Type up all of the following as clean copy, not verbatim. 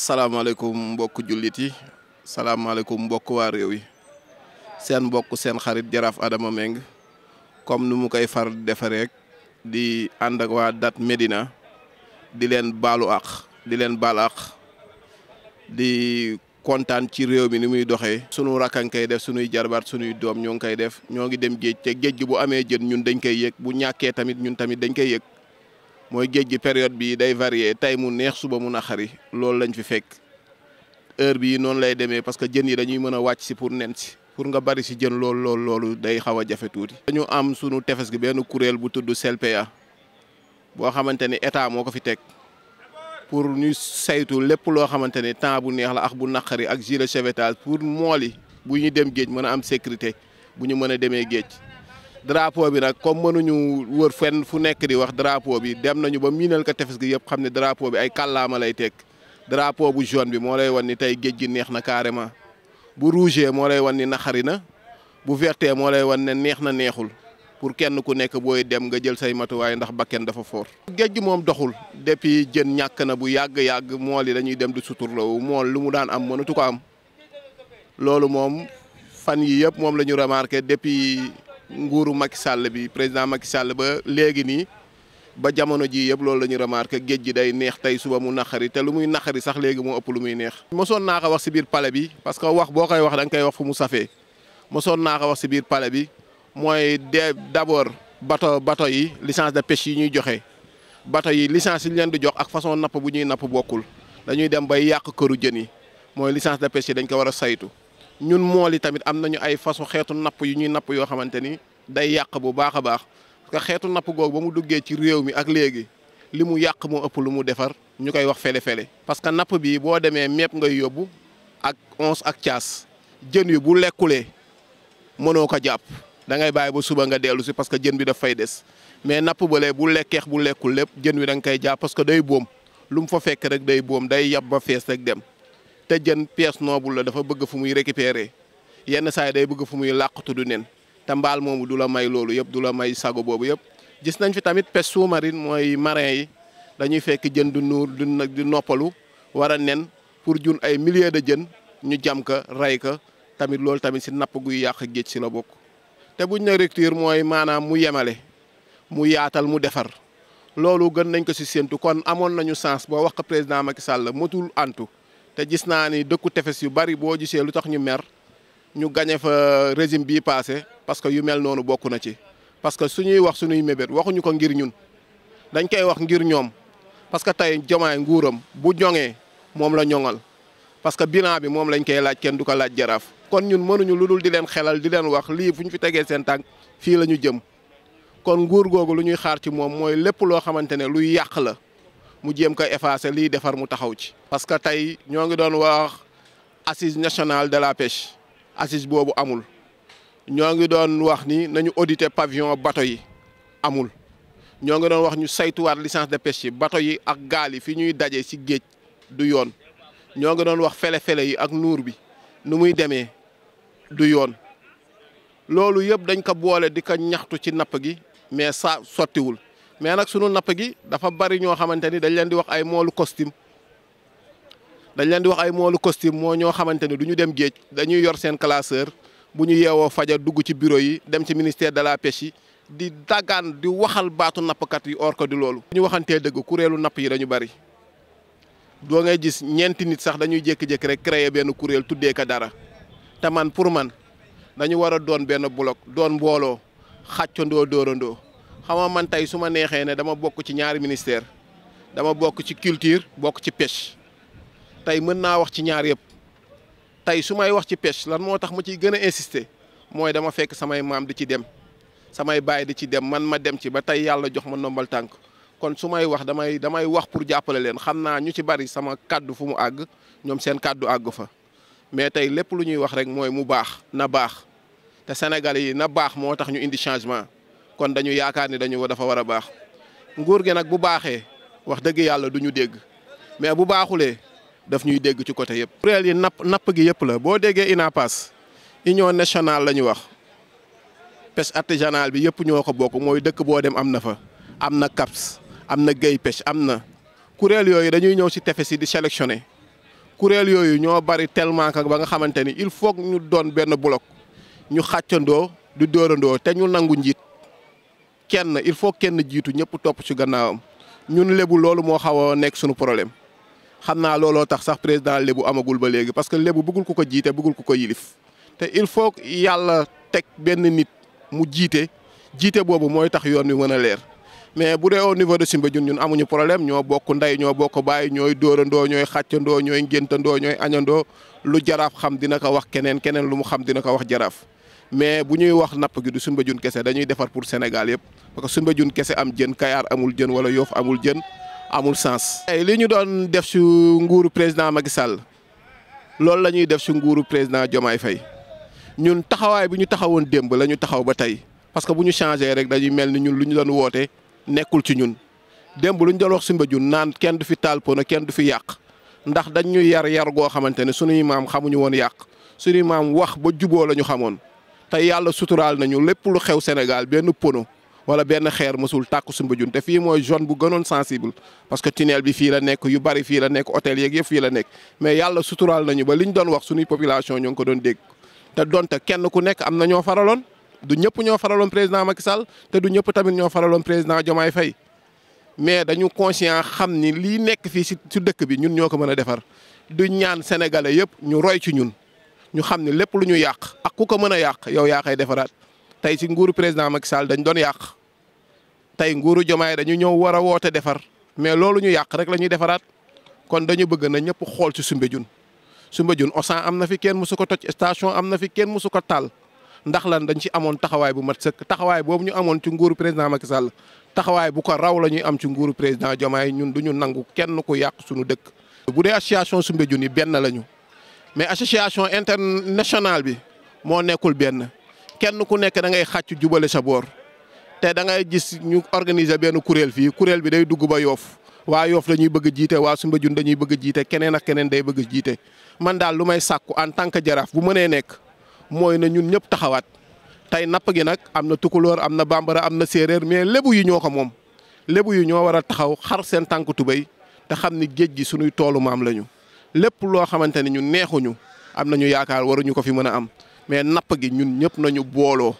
salaamaaleykum mbokk jullit yi salaamaaleykum mbokk waa réew yi seen mbokk seen xarit Jaraaf Adama Mbengue comme nu mu koy far defaree di ànd ak waa Dat Médina di leen baalu àq di leen baal àq di kontaan ci réew mi ni muy doxee. sunu rakkan koy def sunuy jarbaat sunuy doom ñoo ngi koy def ñoo ngi dem géej te géej gi bu amee jën ñun dañ koy yëg bu ñàkkee tamit ñun tamit dañ koy yëg. mooy géej gi période bi day varier tey mu neex suba mu naqari loolu lañ fi fekk heure bii noonu lay demee parce que jën yi dañuy mën a wàcc si pour nen si pour nga bari si jën loolu day xaw a jafe tuuti. dañu am sunu tefes gi benn kuréel bu tudd CELPEA boo xamante ni état moo ko fi teg pour ñu saytu lépp loo xamante ni temps bu neex la ak bu naqari ak gilet sauvetage pour mool yi bu ñu dem géej mën a am sécurité bu ñu mën a demee géej. drapeau bi nag comme mënuñu wër fenn fu nekk di wax drapeau bi dem nañu ba miinal ko tefes gi yëpp xam ne drapeau bi ay kàllaama lay teg drapeau bu jaune bi moo lay wan ni tey géej gi neex na carrément bu rouge moo lay wan ni naxari na bu verte moo lay wan ne neex na neexul pour kenn ku nekk booy dem nga jël say matuwaay ndax bakken dafa foor. géej gi moom doxul depuis jën ñàkk na bu yàgg mool yi dañuy dem di suturloo mool lu mu daan am mënatu ko am loolu moom fan yi yëpp moom la ñu remarqué depuis. nguuru Macky Sall bi président Macky Sall ba léegi nii ba jamono ji yëpp loolu la ñu remarqué géej gi day neex tey suba mu naqari te lu muy naqari sax léegi moo ëpp lu muy neex. mosoon naa ko wax si biir palais bi parce que wax boo koy wax da nga koy wax fu mu safee mosoon naa ko wax si biir palais bi mooy d'abord bato yi licence de pêche yi ñuy joxe bato yi licence yi ñu leen di jox ak façon napp bu ñuy napp bokkul dañuy dem bay yàq këru jën yi mooy licence de pêche yi dañ ko war a saytu. ñun mool yi tamit am nañu ay façon xeetu napp yu ñuy napp yoo xamante ni day yàq bu baax a baax parce que xeetu napp googu ba mu duggee ci réew mi ak léegi li mu yàq moo ëpp lu mu defar ñu koy wax fele-fele. parce que napp bi boo demee mépp ngay yóbbu ak onze ak caas jën yu bu lekkulee mënoo ko jàpp da ngay bàyyi ba suba nga dellu si parce que jën bi daf fay des mais napp balee bu lekkeex bu lekkul lépp jën wi da nga koy jàpp parce que day boom lu mu fa fekk rek day boom day yab ba fees rek dem. te jën pièce noble la dafa bëgg fu muy récupérer yenn saa yi day bëgg fu muy làqatu du nen te mbaal moomu du la may loolu yëpp du la may sago boobu yëpp. gis nañ fi tamit pêche sous-marine mooy marin yi dañuy fekk jën du nuur du noppalu war a nen pour jun ay milliers de jën ñu jam ka rey ka tamit loolu tamit si napp guy yàq géej si la bokk. te buñ ne rupture mooy maanaam mu yemale mu yaatal mu defar loolu gën nañ ko si séntu kon amoon nañu chance boo wax ko président Macky Sall motul antu. te gis naa ni dëkku tefes yu bari boo gisee lu tax ñu mer ñu gañe fa régime bii passé parce que yu mel noonu bokk na ci parce que suñuy wax suñuy mébét waxuñu ko ngir ñun dañ koy wax ngir ñoom parce que tey Diomaye nguuram bu ñoŋee moom la ñoŋal parce que bilan bi moom lañ koy laaj kenn du ko laaj Jaraaf. kon ñun mënuñu lu dul di leen xelal di leen wax lii fu ñu fi tegee seen tànk fii la ñu jëm kon nguur googu lu ñuy xaar ci moom mooy lépp loo xamante ne luy yàq la. mu jéem ko effacer lii defar mu taxaw ci. parce que tey ñoo ngi doon wax assise nationale de la pêche assise boobu amul ñoo ngi doon wax ni nañu auditer pavillon bateau yi amul ñoo ngi doon wax ñu saytuwaat licence de pêche yi bateau yi ak gaal yi fi ñuy daje ci géej du yoon ñoo ngi doon wax fele-fele yi ak nuur bi nu muy demee du yoon loolu yëpp dañ ko boole di ko ñaxtu ci napp gi mais ça sottiwul. mais nag sunu napp gi dafa bari ñoo xamante ni dañ leen di wax ay moolu costume moo ñoo xamante ni du ñu dem géej dañuy yor seen classeur bu ñu yeewoo fajar dugg ci bureau yi dem ci ministère de la pêche yi di daggaan di waxal baatu nappkat yi or ko di loolu. bu ñu waxantee dëgg kuréelu napp yi dañu bari doo ngay gis ñeenti nit sax dañuy jékki-jékki rek créer benn kuréel tuddee ko dara te man pour man dañu war a doon benn bloc doon mbooloo xàccandoo dóorandoo. xam nga man tey su ma neexee ne dama bokk ci ñaari ministère dama bokk ci culture bokk ci pêche tey mën naa wax ci ñaar yëpp tey su may wax ci pêche lan moo tax ma ciy gën a insister mooy dama fekk samay maam di ci dem samay baay di ci dem man ma dem ci ba tey yàlla jox ma ndombal tànk kon su may wax damay wax pour jàppale leen xam naa ñu ci bari sama kàddu fu mu àgg ñoom seen kàddu àgg fa mais tey lépp lu ñuy wax rek mooy mu baax na baax te Sénégalais yi na baax moo tax ñu indi changement. kon dañu yaakaar ni dafa war a baax nguur gi nag bu baaxee wax dëgg yàlla du ñu dégg mais bu baaxulee daf ñuy dégg ci côté yëpp. kuréel yi napp gi yëpp la boo déggee UNAPAS union nationale la ñu wax pêche artisanale bi yëpp ñoo ko bokk mooy dëkk boo dem am na fa am na CAPS am na Guèye Pêche am na kuréel yooyu dañuy ñëw si tefes yi di sélectionné kuréel yooyu ñoo bari tellement que ba nga xamante ni il faut ñu doon benn bloc ñu xàccandoo du dóorandoo te ñu nangu njiit kenn il faut kenn jiitu ñëpp topp ci gannaawam ñun lébu loolu moo xaw a nekk suñu problème xam naa looloo tax sax président lébu amagul ba léegi parce que lébu bëggul ku ko jiite bëggul ku ko yilif te il faut yàlla teg benn nit mu jiite boobu mooy tax yoon wi mën a leer mais bu dee au niveau de Soumbédioune ñun amuñu problème ñoo bokk ndey ñoo bokk baay ñooy dóorandoo ñooy xàccandoo ñooy ngéntandoo ñooy añandoo lu jaraaf xam dina ko wax keneen lu mu xam dina ko wax jaraaf mais bu ñuy wax napp gi du Soumbédioune kese dañuy defar pour Sénégal yëpp parce que Soumbédioune kese am jën Kayar amul jën wala Yoff amul jën amul sens. li ñu doon def si nguuru président Macky Sall loolu la ñuy def si nguuru président Diomaye Faye ñun taxawaay bi ñu taxawoon démb la ñu taxaw ba tey parce que bu ñu changé rek dañuy mel ni ñun lu ñu doon woote nekkul ci ñun démb lu ñu doon wax Soumbédioune naan kenn du fi taal pono kenn du fi yàq ndax dañ ñu yar goo xamante ne suñuy maam xamuñu woon yàq suñuy maam wax ba juboo la ñu xamoon te yàlla suturaal nañu lépp lu xew Sénégal benn pono wala benn xeer mësul tàkk Soumbédioune te fii mooy zone bu gënoon sensible parce que tunnel bi fii la nekk yu bari fii la nekk hôtel yeeg yëpp fii la nekk mais yàlla suturaal nañu ba liñ doon wax suñuy population ñoo ngi ko doon dégg te donte kenn ku nekk am na ñoo faraloon du ñëpp ñoo faraloon président Macky Sall te du ñëpp tamit ñoo faraloon président Diomaye Faye mais dañu conscient xam ni lii nekk fii si dëkk bi ñun ñoo ko mën a defar du ñaan sénégalais yëpp ñu roy ci ñun ñu xam ne lépp lu ñu yàq ak ku ko mën a yàq yow yaa koy defaraat tey si nguuru président Macky Sall dañ doon yàq tey nguuru Diomaye dañu ñëw war a woote defar mais loolu ñu yàq rek la ñuy defaraat kon dañu bëgg na ñëpp xool ci Soumbédioune Auchan am na fi kenn musu ko toj station am na fi kenn musu ko taal ndax lan dañ ci amoon taxawaay bu mat sëkk taxawaay boobu ñu amoon ci nguuru président Macky Sall taxawaay bu ko raw la ñuy am ci nguuru président Diomaye ñun du ñu nangu kenn ku yàq suñu dëkk. bu dee association Soumbédioune yi benn lañu mais association internationale bi moo nekkul benn kenn ku nekk da ngay xàcc jubale sa boor te da ngay gis ñu organiser benn kuréel fii kuréel bi day dugg ba Yoff waa Yoff dañuy bëgg a jiite waa Soumbédioune dañuy bëgg a jiite keneen ak keneen day bëgg a jiite man daal lu may sàkku en tant que jaraaf bu mënee nekk. mooy na ñun ñëpp taxawaat tey napp gi nag am na tukulóor am na bambara am na séeréer mais lébu yi ñoo ko moom lébu yi ñoo war a taxaw xar seen tànk tubéy te xam ni géej gi suñuy toolu maam lañu lépp loo xamante ni ñun neexuñu am nañu yaakaar waruñu ko fi mën a am mais napp gi ñun ñëpp nañu booloo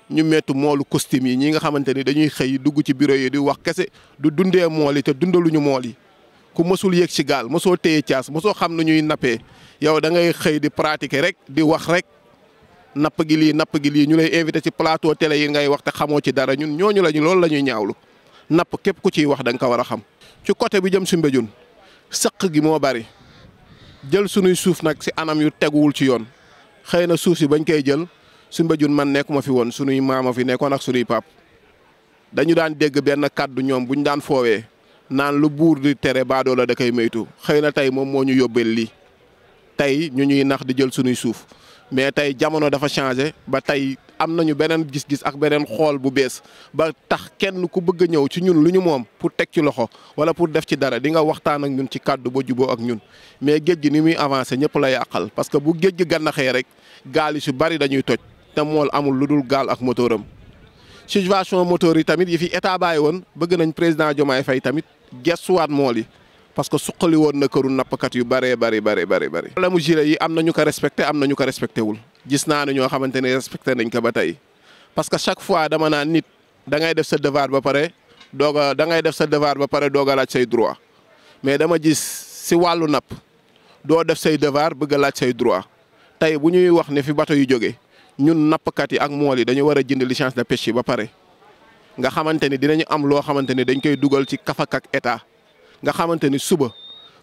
ñu mettu moolu costume yi ñi nga xamante ni dañuy xëy dugg ci bureau yi di wax kese du dundee mool yi te dundaluñu mool yi ku mësul yéeg ci gaal mosoo téye caas mosoo xam nu ñuy nappee yow da ngay xëy di pratiquer rek di wax rek. napp gi lii ñu lay invité ci plateau télé yi ngay wax te xamoo ci dara ñun ñooñu lañu loolu la ñuy ñaawlu napp képp ku ciy wax da nga ko war a xam. ci côté bi jëm Soumbédioune sëq gi moo bari jël sunuy suuf nag si anam yu teguwul ci yoon xëy na suuf si bañ koy jël Soumbédioune man nekkuma fi woon sunuy maama fi nekkoon ak sunuy pap dañu daan dégg benn kàddu ñoom buñ daan foowee naan lu buur di tere baadoo la da koy moytu xëy na tey moom moo ñu yóbbeel lii tey ñu ñuy nax di jël sunuy suuf. mais tey jamono dafa changé ba tey am nañu beneen gis-gis ak beneen xool bu bees ba tax kenn ku bëgg a ñëw ci ñun lu ñu moom pour teg ci loxo wala pour def ci dara di nga waxtaan ak ñun ci kàddu ba juboo ak ñun mais géej gi ni muy avancé ñëpp la yàqal parce que bu géej gi gànnaxee rek gaal yi su bari dañuy toj te mool amul lu dul gaal ak motoram. situation moteur yi tamit yi fi état bàyyi woon bëgg nañ président Diomaye Faye tamit gestuwaat mool yi. parce que suqali woon na këru nappkat yu bëree bëri. problème mu gilet yi am na ñu ko respecté am na ñu ko respecté wul gis naa ne ñoo xamante ne respecté nañ ko ba tey parce que chaque fois dama naan nit da ngay def sa devoir ba pare doog a doog a laaj say droit mais dama gis si wàllu napp doo def say devoir bëgg a laaj say droit tey bu ñuy wax ne fi bato yu jógee ñun nappkat yi ak mool yi dañu war a jënd licence de pêche yi ba pare nga xamante ni dinañu am loo xamante ni dañ koy dugal ci kafak ak état. nga xamante ni suba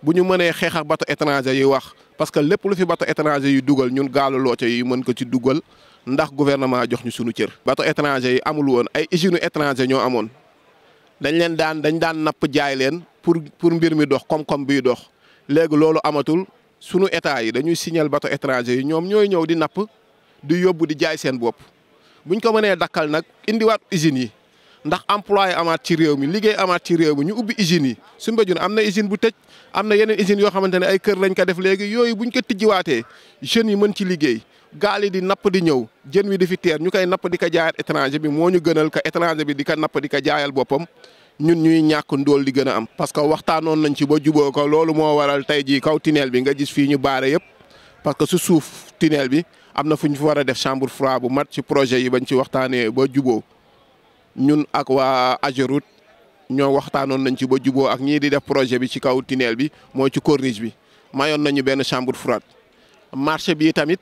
bu ñu mënee xeex ak bateau étranger yi wax parce que lépp lu fi bateau étranger yi dugal ñun gaalu looco yi mën ko ci dugal ndax gouvernement jox ñu sunu cër. bateau étranger yi amul woon ay usines étranger ñoo amoon dañ daan napp jaay leen pour mbir mi dox koom-koom biy dox léegi loolu amatul sunu état yi dañuy signal bateau étranger yi ñoom ñooy ñëw di napp di yóbbu di jaay seen bopp buñ ko mënee dakkal nag indiwaat usines yi. ndax employé amaat ci réew mi liggéey amaat ci réew mi ñu ubbi usines yi Soumbédioune am na usine bu tëj am na yeneen usines yoo xamante ne ay kër lañ ko def léegi yooyu buñ ko tijjiwaatee jeunes yi mën ci liggéey gaal yi di napp di ñëw jën wi di fi teer ñu koy napp di ko jaayaat étranger bi moo ñu gënal ka étranger bi di ko napp di ko jaayal boppam ñun ñuy ñàkk ndóol di gën a am. parce que waxtaanoon nañ ci ba juboo ko loolu moo waral tey jii kaw tunnel bi nga gis fii ñu baare yëpp parce que su suuf tunnel bi am na fu ñu fi war a def chambre froide bu mat ci projet yi bañ ci waxtaanee ba juboo ñun ak waa Ageroute ñoo waxtaanoon nañ ci ba juboo ak ñii di def projet bi ci kaw tunnel bi mooy ci corniche bi mayoon nañu benn chambre froide. marché bi tamit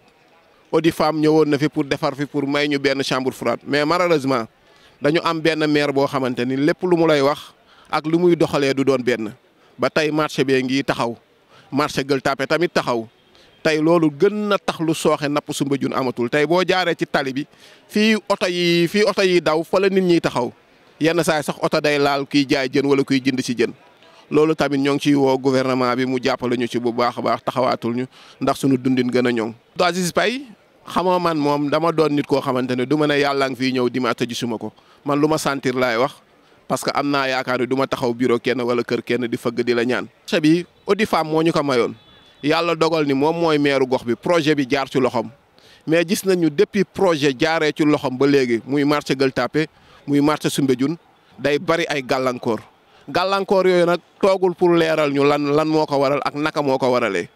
Odifam ñëwoon na fi pour defar fi pour may ñu benn chambre froide mais malheureusement dañu am benn maire boo xamante ni lépp lu mu lay wax ak lu muy doxalee du doon benn ba tey marché bee ngi taxaw marché Gueule Tapée tamit taxaw tey loolu gën na tax lu sooxe napp Soumbédioune amatul tey boo jaaree ci tali bi fii oto yi daw fa la nit ñiy taxaw yenn saa yi sax oto day laal kuy jaay jën wala kuy jënd ci jën loolu tamit ñoo ngi ciy woo gouvernement bi mu jàppale ñu ci bu baax a baax taxawaatul ñu ndax suñu dundin gën a ñoŋ. Aziz Paye xamoo man moom dama doon nit koo xamante ne du ma ne yàlla ngi fiy ñëw di ma te gisuma ko man lu ma sentir laay wax parce que am naa yaakaar ne du ma taxaw bureau kenn wala kër kenn di fëgg di la ñaan. marché bi Odifam moo ñu ko mayoon yàlla dogal ni moom mooy meeru gox bi projet bi jaar ci loxom mais gis nañu depuis projet jaaree ci loxom ba léegi muy marché Gueule Tapée muy marché Soumbédioune day bari ay gàllankoor yooyu nag toogul pour leeral ñu lan moo ko waral ak naka moo ko waralee.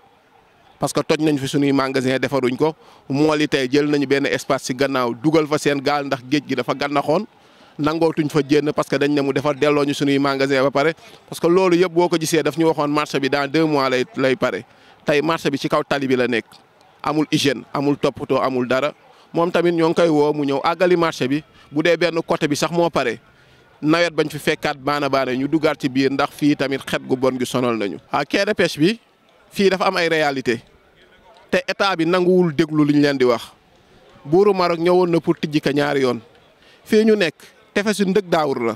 parce que toj nañ fi suñuy magasin defaruñ ko mool yi tey jël nañu benn espace ci gannaaw dugal fa seen gaal ndax géej gi dafa gannaxoon nangootuñ fa jénn parce que dañ ne mu defar delloo ñu suñuy magasin ba pare parce que loolu yëpp boo ko gisee daf ñu waxoon marché bi dans 2 mois lay pare tey marché bi ci kaw tali bi la nekk amul hygiène amul toppatoo amul dara moom tamit ñoo ngi koy woo mu ñëw àggali marché bi bu dee benn côté bi sax moo pare nawet bañ fi fekkaat baana ñu duggaat ci biir ndax fii tamit xet gu bon gi sonal nañu. quai de pêche bi fii dafa am ay réalité te état bi nanguwul déglu li ñu leen di wax buuru Maroc ñëwoon na pour tijji ka ñaari yoon fii ñu nekk tefesu Ndëg Daawur la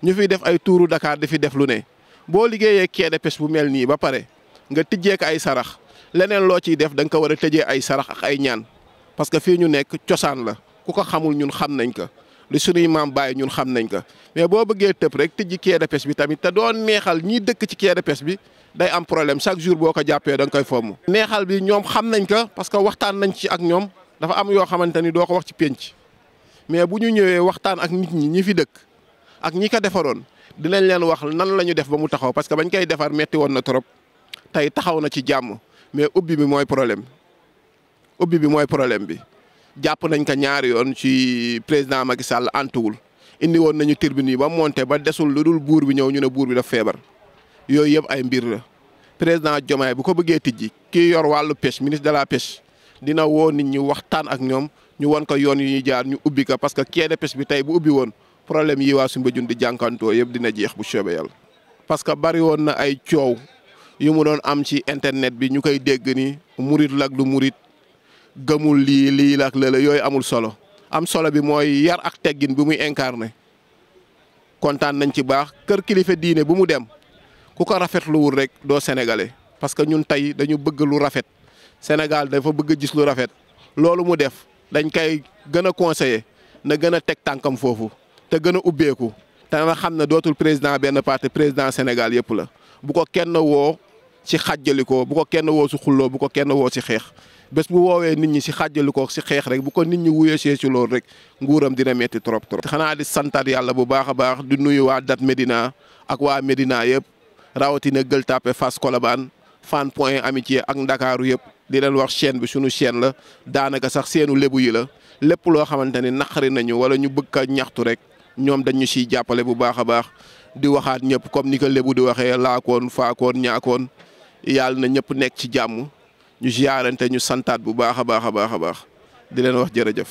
ñu fiy def ay tuuru Dakar di fi def lu ne boo liggéeyee quai de pêche bu mel nii ba pare nga tijjee ko ay sarax leneen loo ciy def da nga ko war a tëjee ay sarax ak ay ñaan parce que fii ñu nekk cosaan la ku ko xamul ñun xam nañ ko li suñuy maam bàyyi ñun xam nañ ko mais boo bëggee tëb rek tijji quai de pêche bi tamit te doon neexal ñiy dëkk ci quai de pêche bi day am problème chaque jour boo ko jàppee da nga koy fomm. neexal bi ñoom xam nañ ko parce que waxtaan nañ ci ak ñoom dafa am yoo xamante ni doo ko wax ci penc mais bu ñu ñëwee waxtaan ak nit ñi fi dëkk ak ñi ko defaroon dinañ leen wax nan la ñu def ba mu taxaw parce que bañ koy defar metti woon na trop tey taxaw na ci jàmm mais ubbi bi mooy problème bi. jàpp nañ ko ñaari yoon ci président Macky Sall antuwul indi woon nañu tribune yi ba monté ba desul lu dul buur bi ñëw ñu ne buur bi daf feebar yooyu yëpp ay mbir la président Diomaye bu ko bëggee tijji kii yor wàllu pêche ministre de la pêche dina woo nit ñi waxtaan ak ñoom ñu won ko yoon yu ñuy jaar ñu ubbi ko parce que quai de pêche bi tey bu ubbi woon problème yi waa Soumbédioune di jànkantoo yëpp dina jeex bu soobee yàlla. parce que bari woon na ay coow yu mu doon am ci internet bi ñu koy dégg ni murit lak du murit gëmul lii la ak lële yooyu amul solo am solo bi mooy yar ak teggin bi muy incarné kontaan nañ ci baax kër kilifa diine bu mu dem ku ko rafetluwul rek doo sénégalais parce que ñun tey dañu bëgg lu rafet Sénégal dafa bëgg gis lu rafet loolu mu def dañ koy gën a conseiller na gën a teg tànkam foofu te gën a ubbeeku te na xam ne dootul président benn parti président Sénégal yëpp la bu ko kenn woo ci xàjjalikoo bu ko kenn woo ci xulloo bu ko kenn woo ci xeex bés bu woowee nit ñi si xàjjali ko si xeex rek bu ko nit ñi wuyee see ci loolu rek nguuram dina metti trop. xanaa di santaat yàlla bu baax a baax di nuyu waa Dat Médina ak waa Médina yëpp rawatina Gueule Tapée Fass Colobane Fann Point Amitié ak Ndakaaru yëpp di leen wax chaîne bi sunu chaîne la daanaka sax seenu lébu yi la lépp loo xamante ni naqari nañu wala ñu bëgg a ñaxtu rek ñoom dañ ñu siy jàppale bu baax a baax di waxaat ñëpp comme ni ko lébu di waxee laakoon faakoon ñaakoon yàlla na ñëpp nekk ci jàmm. ñu ziarante ñu santaat bu baax a baax di leen wax jërëjëf.